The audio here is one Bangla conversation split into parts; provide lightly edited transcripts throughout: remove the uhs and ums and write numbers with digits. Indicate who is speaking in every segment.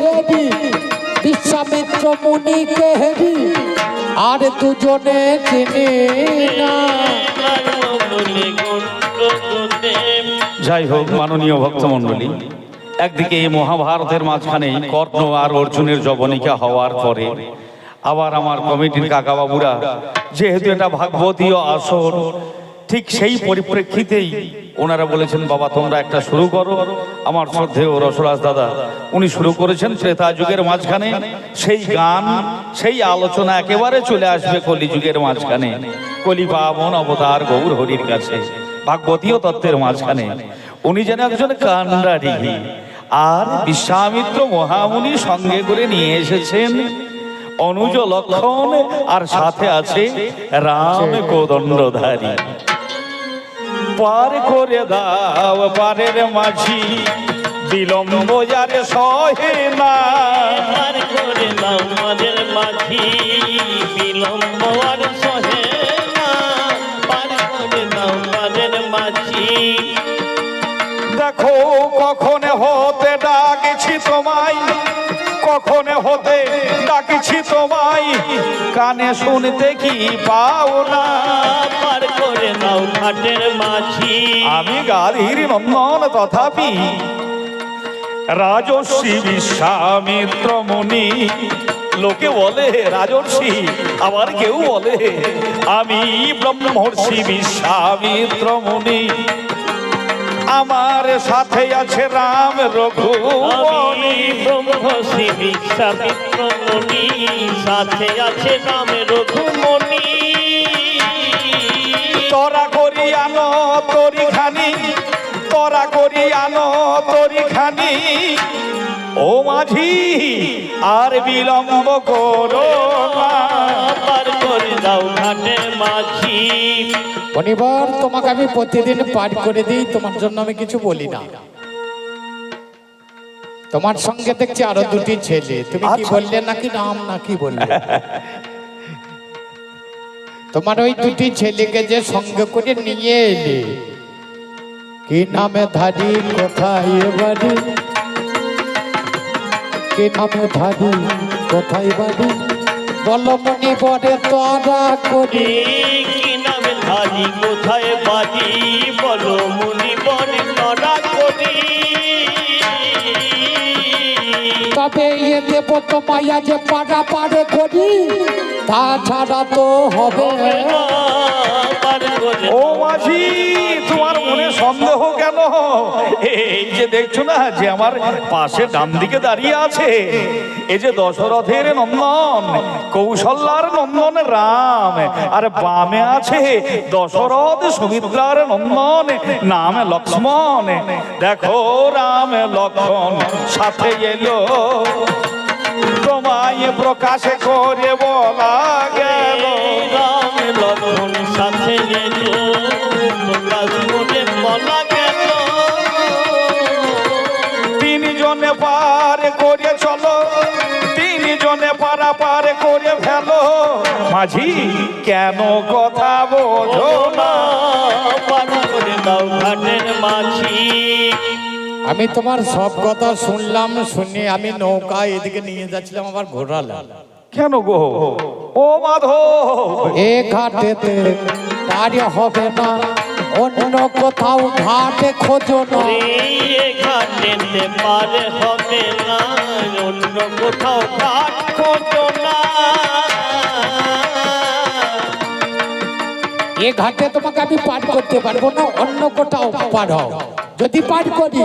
Speaker 1: হেরি বিশ্বামিত্র মুনিকে হেরি আর দুজনে চিনি না।
Speaker 2: যাই হোক মাননীয় ভক্তমণ্ডলী, একদিকে এই মহাভারতের মাঝখানে কর্ণ আর অর্জুনের জবনিকা হওয়ার পরে আবার আমার কমিটির কাকাবাবুরা যেহেতু এটা ভাগবতীয় আসর, ঠিক সেই পরিপ্রেক্ষিতেই ওনারা বলেছেন বাবা তোমরা একটা শুরু করো। আমার শ্রদ্ধেয় রসরাজ দাদা উনি শুরু করেছেন ত্রেতা যুগের মাঝখানে সেই গান, সেই আলোচনা একেবারে চলে আসবে কলিযুগের মাঝখানে, কলি পাবন অবতার গৌর হরির কাছে ভাগবতীয় তত্ত্বের মাঝখানে। উনি যেন একজন কান্ডারি, আর বিশ্বামিত্র মহামুনি সঙ্গে করে নিয়ে এসেছেন অনুজ লক্ষণ, আর সাথে আছে রাম কোদণ্ডধারী। পার করে দাও পারের মাঝি, বিলম্ব যারে সহে না।
Speaker 3: পার করে দাও পারের মাঝি, বিলম্ব আর সহে না। পার করে দাও পারের মাঝি।
Speaker 2: দেখো কখন হতে ডাকছি তোমায়, কখন হতে ডাকছি তোমায়, কানে শুনতে কি পাও না।
Speaker 3: পার করে দাও ঘাটের মাঝি।
Speaker 2: আমি গাধীর নন্দন তথাপি রাজর্ষি বিশ্বামিত্র মুনি। লোকে বলে রাজর্ষি, আবার কেউ বলে আমি ব্রহ্মর্ষি বিশ্বামিত্র মুনি। আমার সাথে আছে রাম রঘুমনি।
Speaker 3: ব্রহ্মর্ষি বিশ্বামিত্র মুনি, সাথে আছে রাম রঘুমনি।
Speaker 2: তোরা করি আনো তরি খানি, তোরা করি আনো তরি খানি। ও মাঝি আর বিলম্ব করো না।
Speaker 3: পার করে দাও ঘাটের মাঝি।
Speaker 1: শনিবার তোমাকে আমি প্রতিদিন পাঠ করে দিই, তোমার জন্য আমি কিছু বলি না। তোমার সঙ্গে দেখছি আরো দুটি ছেলে, তুমি কি বললে নাকি নাম নাকি বললে? তোমার ওই দুটি ছেলেকে যে সঙ্গে করে নিয়ে এলে, কি নামে ধারি, কোথায় বাড়ি? কি নামে ধারি, কোথায় বাড়ি? বলো মনি বরে তোরা করি।
Speaker 3: কি নামে ধারি, কোথায় বাড়ি? বলো মুনি বরে তোরা করি।
Speaker 1: তবে এ দেব তোমায় যে পাড়া পাড়ে করি, তাছাড়া তো হবে না।
Speaker 3: পার করে
Speaker 2: ও মাঝি তোমার মনে সন্দেহ কেন? এই যে দেখছো না যে আমার পাশে ডান দিকে দাঁড়িয়ে আছে, এই যে দশরথের নন্দন কৌশল্যার নন্দন রাম, আর বামে আছে দশরথ সুমিত্রার নন্দন নাম লক্ষ্মণ। দেখো রাম লক্ষ্মণ সাথে এলো, তোমায় প্রকাশ করে বলা গেল।
Speaker 3: রাম লক্ষ্মণ সাথে এলো, প্রকাশ করে বলা গেল।
Speaker 2: তিনজনে পার করে চলো, তিনজনে পারাপার করে ফেলো। মাঝি কেন কথা বোঝো না?
Speaker 3: পার করে দাও ঘাটের মাঝি।
Speaker 1: আমি তোমার সব কথা শুনলাম, শুনে আমি নৌকা এদিকে নিয়ে যাচ্ছিলাম, আবার ঘোরালাম।
Speaker 2: কেন গো? ও মাধব,
Speaker 1: এ ঘাটেতে পার হবে না, অন্য কোথাও ঘাটে খোঁজো না।
Speaker 3: ঘাটেতে পার হবে না, অন্য কোথাও ঘাট খোঁজো না।
Speaker 1: এ ঘাটে তোমাকে আমি পার করতে পারবো না, অন্য কোথাও পার হও। যদি পার করি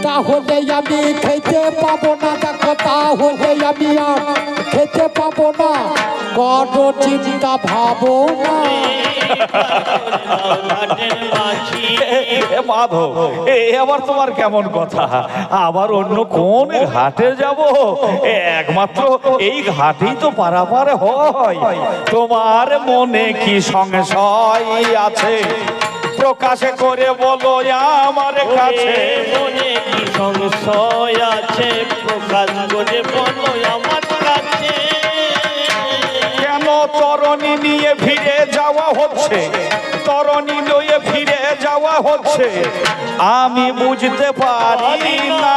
Speaker 1: তাহলে আমি খেতে পাবো না। দেখো তাহলে আমি আর খেতে পাবো না, বড় চিন্তা ভাবো না।
Speaker 3: ঘাটের মাঝি।
Speaker 2: এ মাধব, এ আবার তোমার কেমন কথা? আবার অন্য কোন ঘাটে যাব? একমাত্র এই ঘাটেই তো পারাপার হয়। তোমার মনে কি সংশয় আছে? প্রকাশে করে বলো আমার কাছে।
Speaker 3: মনে কি সংশয় আছে? প্রকাশ করে বলো আমার কাছে।
Speaker 2: কেন তরণী নিয়ে ফিরে যাওয়া হচ্ছে? তরণী নিয়ে ফিরে যাওয়া হচ্ছে। হচ্ছে আমি বুঝতে পারি না।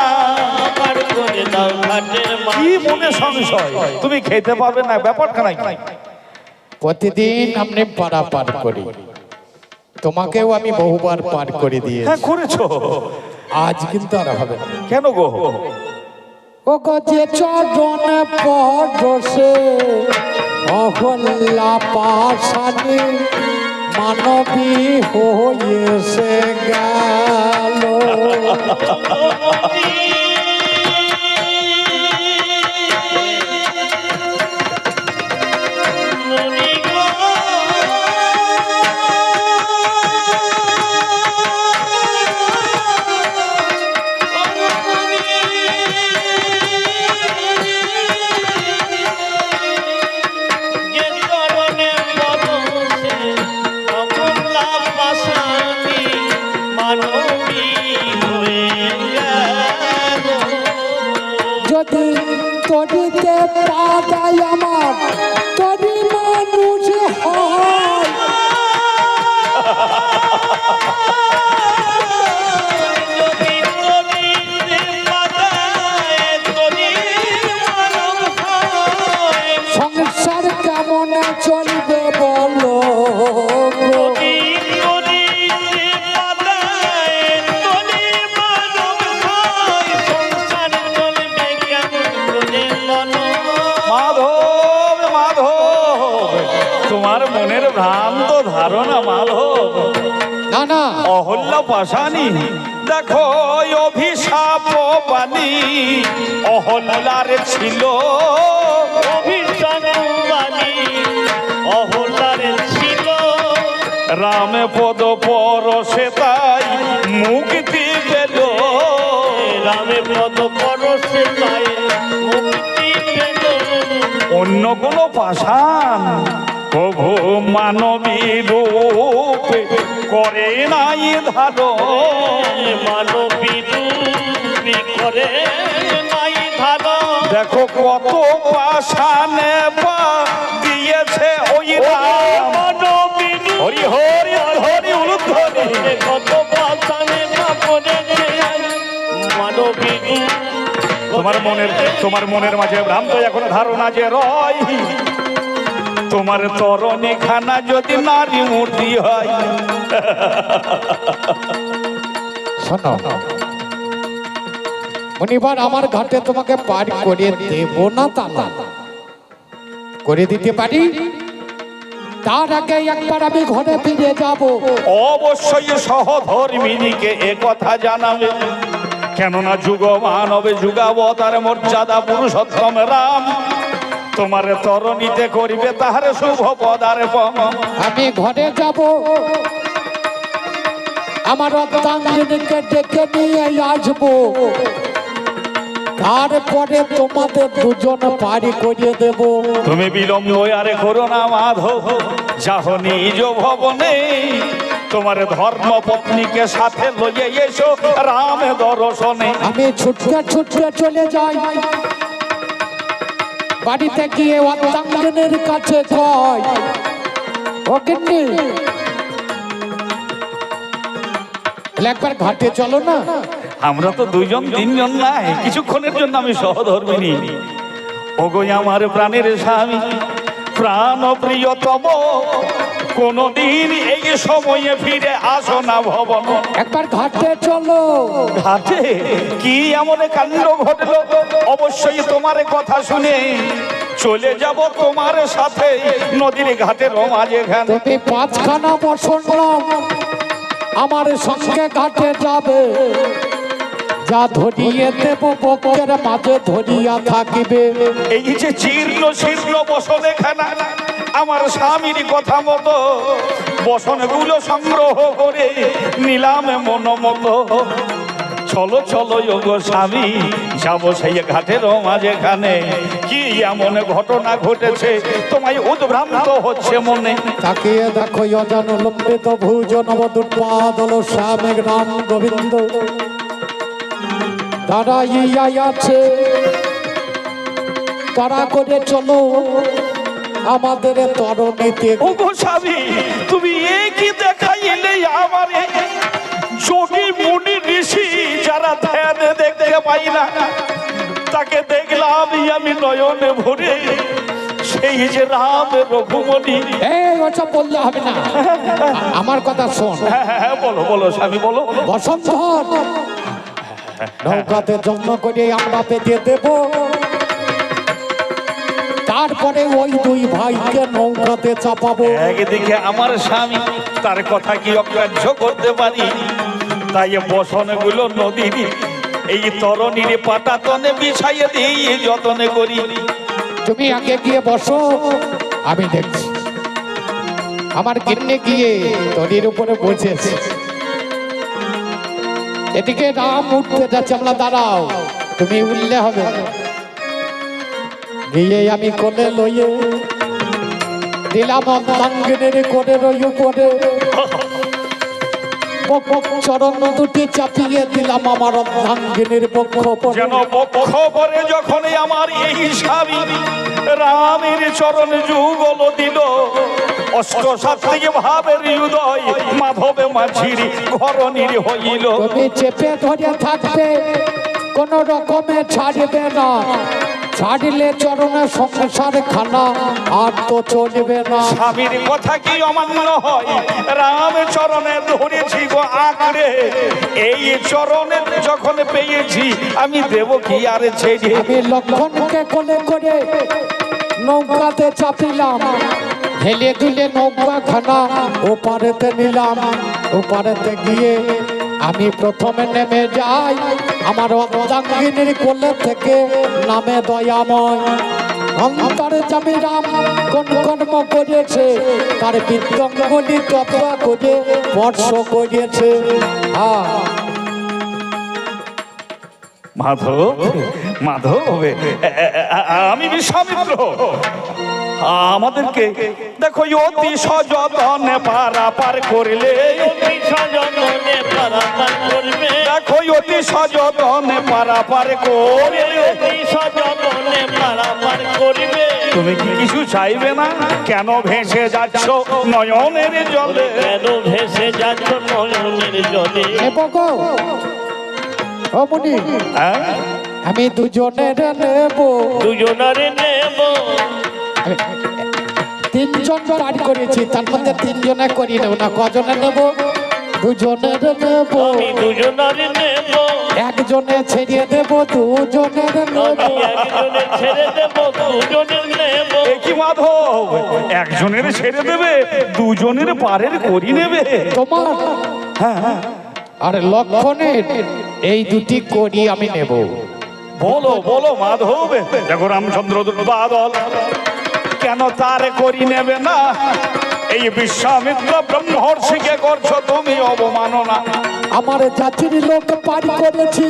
Speaker 3: পার করে দাও ঘাটের
Speaker 2: কি
Speaker 3: মাঝি
Speaker 2: মনে সংশয়? তুমি খেতে পারবে না, ব্যাপারটা নাই।
Speaker 1: প্রতিদিন আমি পাড়া পার করি, তোমাকেও আমি বহুবার পার করে
Speaker 2: হ্যাঁ
Speaker 1: দিয়েছি,
Speaker 2: করেছো।
Speaker 1: আজ কিন্তু আর হবে না।
Speaker 2: কেন গো?
Speaker 1: ও গো যে চরণ পরশে অহল্লা পাশানি মানবী হয়েছে গেল। যদি তরিতে পাদায় আমার তরি মানুষ হয়, সংসার কেমন চলবে বলো গো?
Speaker 2: মাধব মাধব, তোমার মনের ভ্রান্ত ধারণা মাধব।
Speaker 1: না না,
Speaker 2: অহল্যা পাশানি দেখো অভিশাপ বাণী অহল্যার ছিল। রামে পদ পরশে তাই মুক্তি পেল।
Speaker 3: রামে পদ পরশে তাই মুক্তি পেল।
Speaker 2: অন্য কোন পাষাণ প্রভু মানবী রূপে করে নাই ধারণ।
Speaker 3: মানবী রূপী করে নাই ধারণ।
Speaker 2: দেখো কত পাষাণে পা দিয়েছে ওই রাম।
Speaker 3: মানবী
Speaker 2: হরি হরি হরি উলুধ্বনি।
Speaker 3: কত পাশানে পা করেছে মানবী
Speaker 2: তোমার মনের মাঝে ভ্রান্ত এখন ধারণা যে রয়, তোমার তরণী খানা যদি নারী মূর্তি হয়।
Speaker 1: শোনো মনিবার, আমার ঘাটে তোমাকে পার করে দেব না তা না, করে দিতে পারি। তার আগে একবার আমি ঘরে ফিরে যাব।
Speaker 2: অবশ্যই সহধর্মিনীকে এ কথা জানাবে, কেননা যুগ মানবে যুগাবতার মর্যাদা পুরুষোত্তম রাম তোমার তরণীতে করিবে তাহার শুভ পদার্পণ।
Speaker 1: আমি ঘরে যাব, আমার অর্ধাঙ্গিনীকে ডেকে নিয়ে আসবো, তারপরে তোমাদের দুজন পারি করিয়ে দেব।
Speaker 2: তুমি বিলম্ব আরে করো না মাধব, যাহ নিজ ভবনে তোমার ধর্ম পত্নীকে সাথে লইয়ে এসো রাম দর্শনে।
Speaker 1: আমি ছুটতে ছুটতে চলে যাই, বাড়িতে গিয়ে অর্ধাঙ্গিনীর কাছে কয়, ও গিন্নি একবার ঘাটে চলো না।
Speaker 2: আমরা তো দুইজন তিনজন নাই, কিছুক্ষণের জন্য আমি সহধর্মিনী। ওগো আমার প্রাণের স্বামী প্রাণ প্রিয়তম, কোনদিন এই সময়ে ফিরে আসো না ভবন।
Speaker 1: একবার ঘাটে চলো।
Speaker 2: ঘাটে কি এমন কাণ্ড ঘটলো? অবশ্যই তোমার কথা শুনে চলে যাব তোমার সাথে নদীর ঘাটের মাঝে।
Speaker 1: তুমি পাঁচখানা বছর আমার সঙ্গে ঘাটে যাবে, যা ধরিয়ে দেব বকের মাঝে ধরিয়া থাকিবে।
Speaker 2: এই যে জীর্ণ শীর্ণ বসনে খানা, আমার স্বামীর কথা মতো বসনগুলো সংগ্রহ করে নিলাম মন মতো। চলো চলো গো স্বামী, যাবো সেই ঘাটের মাঝেখানে। কি এমন ঘটনা ঘটেছে তোমায় উদ্ভ্রান্ত হচ্ছে মনে?
Speaker 1: তাকিয়ে দেখো অজান লম্বিত ভুজ নবদুৎপাদল শ্যামেঘ রাম গোবিন্দ দাঁড়াইয়া আছে। তারা করে চলো আমাদের তরণীতে।
Speaker 2: ওগো স্বামী, তুমি কি দেখাইলে আমারে? যোগী মুনি ঋষি যারা ধ্যানে দেখতে পাই না, তাকে দেখলাম আমি নয়নে ভরে, সেই যে রাম রঘুমণি।
Speaker 1: এই ওসব বললে হবে না, আমার কথা শোন।
Speaker 2: হ্যাঁ বলো বলো স্বামী বলো।
Speaker 1: বসন্ত নৌকাতে জন্ম করে আমরা পেতে দেব, তারপরে ওই দুই ভাইকে নৌকাতে চাপাবো।
Speaker 2: একদিকে আমার স্বামী, তার কথা কি অগ্রাহ্য করতে পারি? তাই বসনগুলো নদীর এই তরণীর পাটাতনে বিছাইয়ে দিই, যতনে করি।
Speaker 1: তুমি আগে গিয়ে বসো, আমি দেখছি। আমার গিন্নি গিয়ে তরির উপরে বসেছে, এদিকে রাম উঠতে যাচ্ছে, আমরা দাঁড়াও, তুমি উঠলে হবে। গিয়ে আমি কোলে লইয়ে দিলাম অর্ধাঙ্গিনীর কোলে রই উপরে, চরণ দুটি চাপিয়ে দিলাম আমার অর্ধাঙ্গিনীর পক্ষ
Speaker 2: যেন পক্ষ করে যখনই আমার এই স্বামী রামের চরণ যুগল দিল, অষ্টসাত্ত্বিক ভাবের হৃদয় মাধবে মাঝির ঘরণীর হইল।
Speaker 1: তুমি চেপে ধরে থাকবে, কোন রকমে ছাড়বে না, ছাড়লে চরণে সংসার খানা আর তো চলবে না।
Speaker 2: স্বামীর কথা কি অমান্য হয়? রাম চরণে ধরেছি গো আঁকড়ে, এই চরণে যখন পেয়েছি আমি দেব কি আর ছেড়ে।
Speaker 1: আমি লক্ষণকে কোলে করে নৌকাতে চাপিলাম, হেলে দুলে নৌকা খানা ওপারেতে নিলাম। ওপারেতে গিয়ে আমি প্রথমে নেমে যাই, আমার অর্ধাঙ্গিনীর কোলে থেকে নামে দয়াময়। অন্তরে জামি রাম কোন কর্ম করেছে, তার বিদ্যঙ্গলি তপা করে বর্ষ করেছে।
Speaker 2: মাধব মাধব, আমি বিশ্বামিত্র, আমাদেরকে দেখো অতি সযতনে পারাপার করলে,
Speaker 3: সজনে পারাপার করবে,
Speaker 2: দেখো অতি সযতনে পারাপার করলে।
Speaker 3: সজনে পারাপার করবে।
Speaker 2: তুমি কি কিছু চাইবে না? কেন ভেসে যাচ্ছ নয়নের জলে?
Speaker 3: কেন ভেসে যাচ্ছ নয়নের জলে?
Speaker 1: আমি দুজনের নেব,
Speaker 3: দুজনারে নেব।
Speaker 1: তিনজন পার করেছি, তার মধ্যে তিনজনে করি নেব না, কজনে নেব? দুজনের নেব।
Speaker 3: আমি দুজনারে নেব।
Speaker 1: একজনে ছেড়ে দেব, দুজনের নেব।
Speaker 3: আমি একজনে ছেড়ে দেব, দুজনের নেব।
Speaker 2: কি মাধব, একজনের ছেড়ে দেবে, দুজনের পারের করি নেবে?
Speaker 1: তোমার আর লক্ষণের এই দুটি করি আমি নেব।
Speaker 2: বলো বলো মাধব। দেখো রামচন্দ্র বাদল, কেন তার করি নেবে না? এই বিশ্বামিত্র ব্রহ্মর্ষিকে করছো তুমি অবমাননা।
Speaker 1: আমার জাতির লোক পার করেছি,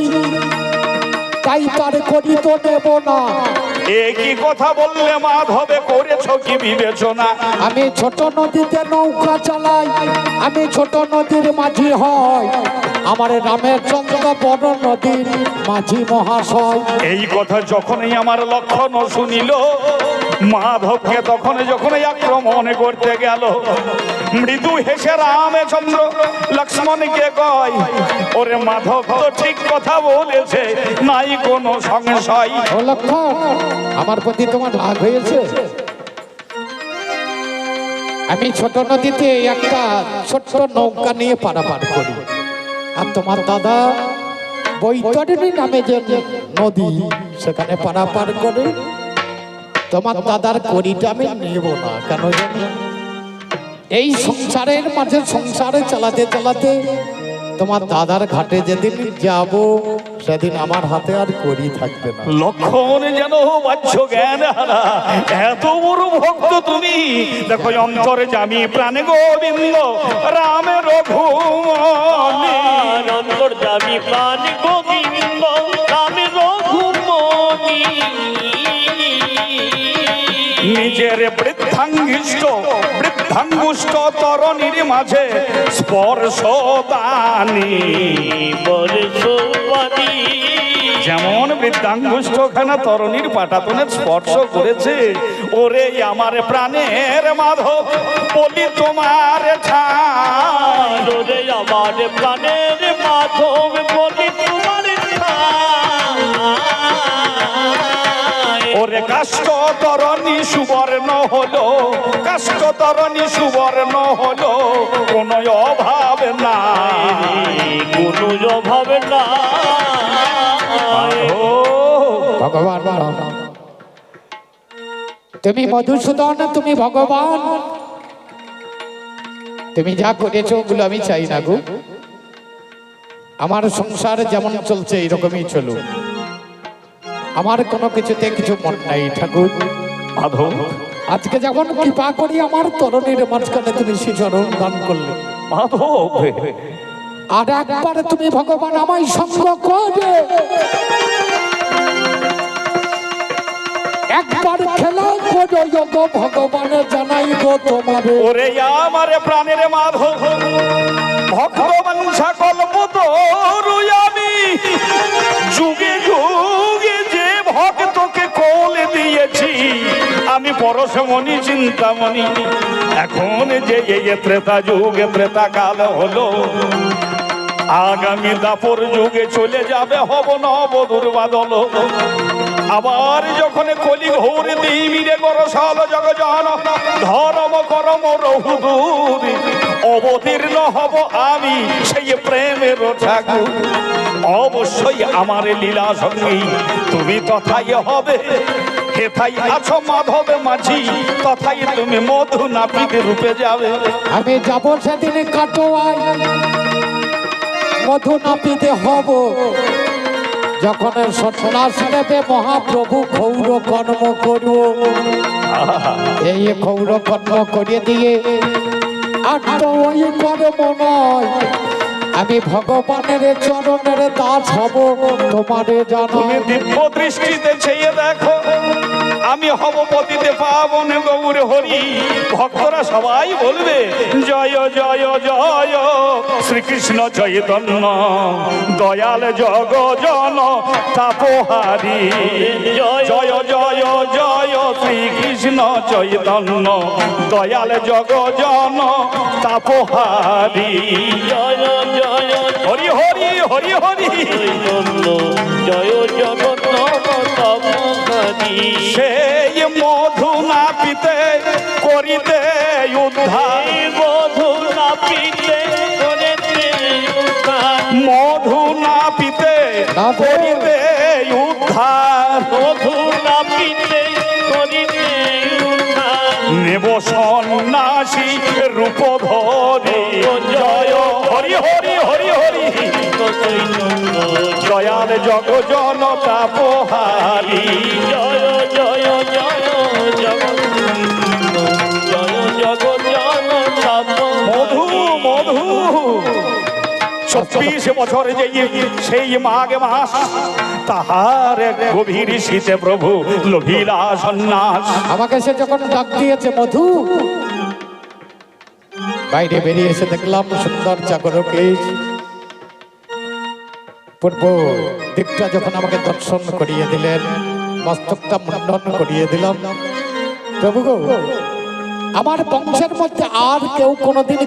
Speaker 1: তাই তার করি তো নেব না।
Speaker 2: একই কথা বললে মাধবে, করেছো কি বিবেচনা?
Speaker 1: আমি ছোট নদীতে নৌকা চালাই, আমি ছোট নদীর মাঝি হয়, আমার রামের চন্দ্র বড় নদীর মাঝি মহাশয়।
Speaker 2: এই কথা যখনই আমার লক্ষণ শুনিল, মাধবকে তখন যখন আক্রমণ করতে গেল, মৃদু হেসে রামচন্দ্র লক্ষ্মণকে কয়, ওরে মাধব তো ঠিক কথা বলেছে, নাই কোনো সংশয়।
Speaker 1: ও লক্ষণ, আমার প্রতি তোমার রাগ হয়েছে? আমি ছোট নদীতে একটা ছোট্ট নৌকা নিয়ে পারাপার করি, আর তোমার দাদা বৈতরণী নামে যে নদী, সেখানে পারাপার করে। তোমার দাদার করিটা আমি নেব না, কেন জানি? এই সংসারের মাঝে সংসারে চালাতে চালাতে তোমার দাদার ঘাটে যেদিন যাব, সেদিন আমার হাতে আর করি থাকবে না।
Speaker 2: লক্ষণ যেন বাচ্চ জ্ঞান হারা, এত বড় ভক্ত তুমি। দেখো অন্তরে জামি প্রাণে গোবিন্দ রামের রঘুমণি,
Speaker 3: অন্তর জামি প্রাণ গোবিন্দ রামের রঘুমণি।
Speaker 2: নিজের বৃদ্ধাঙ্গুষ্ট তরণীর মাঝে স্পর্শ দানি, যেমন বৃদ্ধাঙ্গুষ্ট খানা তরণীর পাটাতনে স্পর্শ করেছে, ওরে আমার প্রাণের মাধব বলি তোমার ঠাই
Speaker 3: ওরে আমার প্রাণের মাধব বলি তোমার
Speaker 2: ওরে কাষ্ট তরণী সুবর্ণ হলো, কাষ্ট তরণী সুবর্ণ হলো, কোনো অভাব নাই,
Speaker 3: কোনো অভাব নাই।
Speaker 1: ভগবান তুমি মধুসূদন, তুমি ভগবান, তুমি যা করেছো ওগুলো আমি চাই না গো। আমার সংসার যেমন চলছে এরকমই চলুক, আমার কোনো কিছুতে কিছু মন নাই ঠাকুর।
Speaker 2: মাধব
Speaker 1: আজকে যেমন কৃপা করি আমার তরুণীর মাঝখানে তুমি শ্রীচরণ দান করলে,
Speaker 2: মাধব
Speaker 1: আর একবার তুমি ভগবান আমায় সঙ্গ করবে, একবার খেলা করো গো ভগবান, জানাই গো তোমারে।
Speaker 2: ওরে আমার প্রাণের মাধব ভগবান সকল মতো আমি যুগে যুগে যে ভক্তকে কোলে দিয়েছি, আমি পরশমণি চিন্তামণি। এখন যে এই ত্রেতা যুগে ত্রেতা কাল হলো, আগামী দাপর যুগে চলে যাবে হব নবধূর বাদল। আবার যখন কলি ঘোর দিমিরে গরসাল জগজন ধর্ম করম রহুদূর, অবতীর্ণ হব আমি সেই প্রেমের ঠাকুর। অবশ্যই আমার লীলা সঙ্গী তুমি তথাই হবে, হেথাই আছো মাধব মাঝি, তথাই তুমি মধু নাপিত রূপে যাবে।
Speaker 1: আমি যাবো সেদিন কাটোয়ায়, মধু নাপিতে হব, যখন সন্ন্যাস নেবে মহাপ্রভু ক্ষৌর কর্ম করব। এই ক্ষৌর কর্ম করিয়ে দিয়ে আর তো ওই কর্ম নয়, আমি ভগবানের চরণের দাস হব তোমারে জানো।
Speaker 2: তুমি দিব্য দৃষ্টিতে চেয়ে দেখো, আমি হব পতিতে পাবন গৌর হরি। ভক্তরা সবাই বলবে জয় জয় জয় শ্রীকৃষ্ণ চৈতন্য দয়াল জগজন তাপহারি। জয় জয় জয় শ্রীকৃষ্ণ চৈতন্য দয়াল জগজন তাপহারি।
Speaker 3: জয় জয়
Speaker 2: হরি হরি হরি হরি
Speaker 3: জয় জগন্নাথ তাপহারি।
Speaker 2: সেই মধু নাপিতে করিতে উদ্ধার,
Speaker 3: মধু নাপিতে করিতে উদ্ধার,
Speaker 2: মধু নাপিতে করিতে উদ্ধার,
Speaker 3: মধু নাপিতে করিতে উদ্ধার।
Speaker 2: নেব সন্ন্যাসী রূপ ধরে। জয় হরি হরি হরি হরি দয়াল জগজন তাপহারি।
Speaker 3: জয় জয় জয় জগন্নাথ জয় জগন্নাথ।
Speaker 2: মধু মধু 24 বছর যে সেই মাঘ মাস, তাহার গভীর শীতে প্রভু লোভিলা সন্ন্যাস।
Speaker 1: আমাকে সে যখন ডাক দিয়েছে মধু, বাইরে বেরিয়ে এসে দেখলাম সুন্দর চাকরকে পূর্ব দিকটা যখন আমাকে দর্শন করিয়ে দিলেন, মস্তকটা মুন্ডন করিয়ে দিলাম। প্রভু গো, আমার বংশের মধ্যে আর কেউ কোনোদিন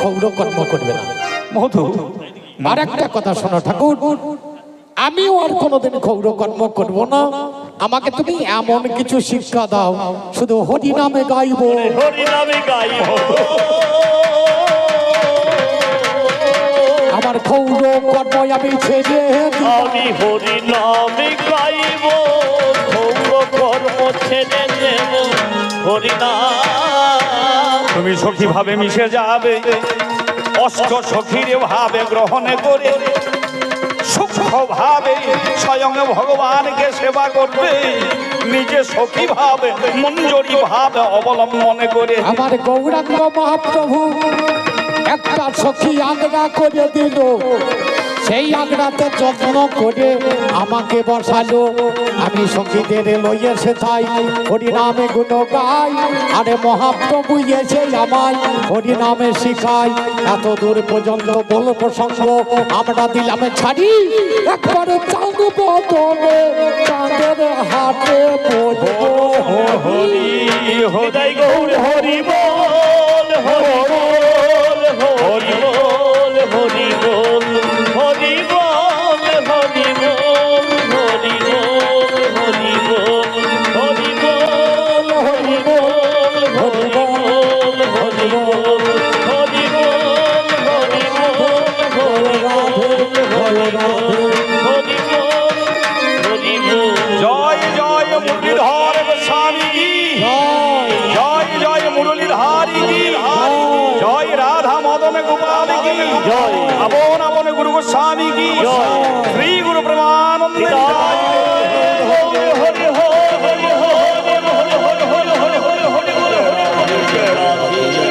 Speaker 1: ক্ষৌর কর্ম করবে না।
Speaker 2: মধু
Speaker 1: আর একটা কথা শোনো ঠাকুর, আমিও আর কোনোদিন ক্ষৌর কর্ম করব না। আমাকে তুমি এমন কিছু শিক্ষা দাও, শুধু হরি নামে গাইব,
Speaker 3: হরি নামে গাইব।
Speaker 1: আমার ক্ষৌর কর্ম আমি ছেড়ে দিব।
Speaker 3: আমি হরি নামে গাইব, ক্ষৌর কর্ম ছেড়ে দেব। হরি নাম
Speaker 2: তুমি সখী ভাবে মিশে যাবে, অষ্ট সখীর ভাবে গ্রহণ করে সূক্ষ্ম ভাবে স্বয়ং ভগবানকে সেবা করবে। নিজে সখী ভাবে মঞ্জরি ভাবে অবলম্বন করে
Speaker 1: আমার গৌরাঙ্গ মহাপ্রভু একটা সখী আগ্রা করে দিল, সেই আগ্রাতে যত্ন করে আমাকে বসালো। আমি সখীদের লইয়ে সেথাই হরিনামে গুণ গাই, আরে মহাপ্রভু এসে আমায় হরিনামে শিখাই। এত দূর পর্যন্ত বল প্রসঙ্গ আমরা দিলাম ছাড়ি, একবারে চাঁদ বদলে চাঁদের হাটে বলবো
Speaker 2: হরি হরি
Speaker 3: তাই গৌর হরি বল হরি বল হরি বল হরি বল হরি বল হরি বল হরি বল হরি বল হরি বল হরি বল হরি বল হরি বল হরি বল হরি বল
Speaker 2: জয় জয় মুরলীধর গোস্বামী কি জয় জয় মুরলীধারী কি জয় রাধা মদন গোপাল কি
Speaker 3: জয়।
Speaker 2: আপন আপন গুরু গোস্বামী কি
Speaker 3: জয়।
Speaker 2: শ্রী গুরু প্রেমানন্দ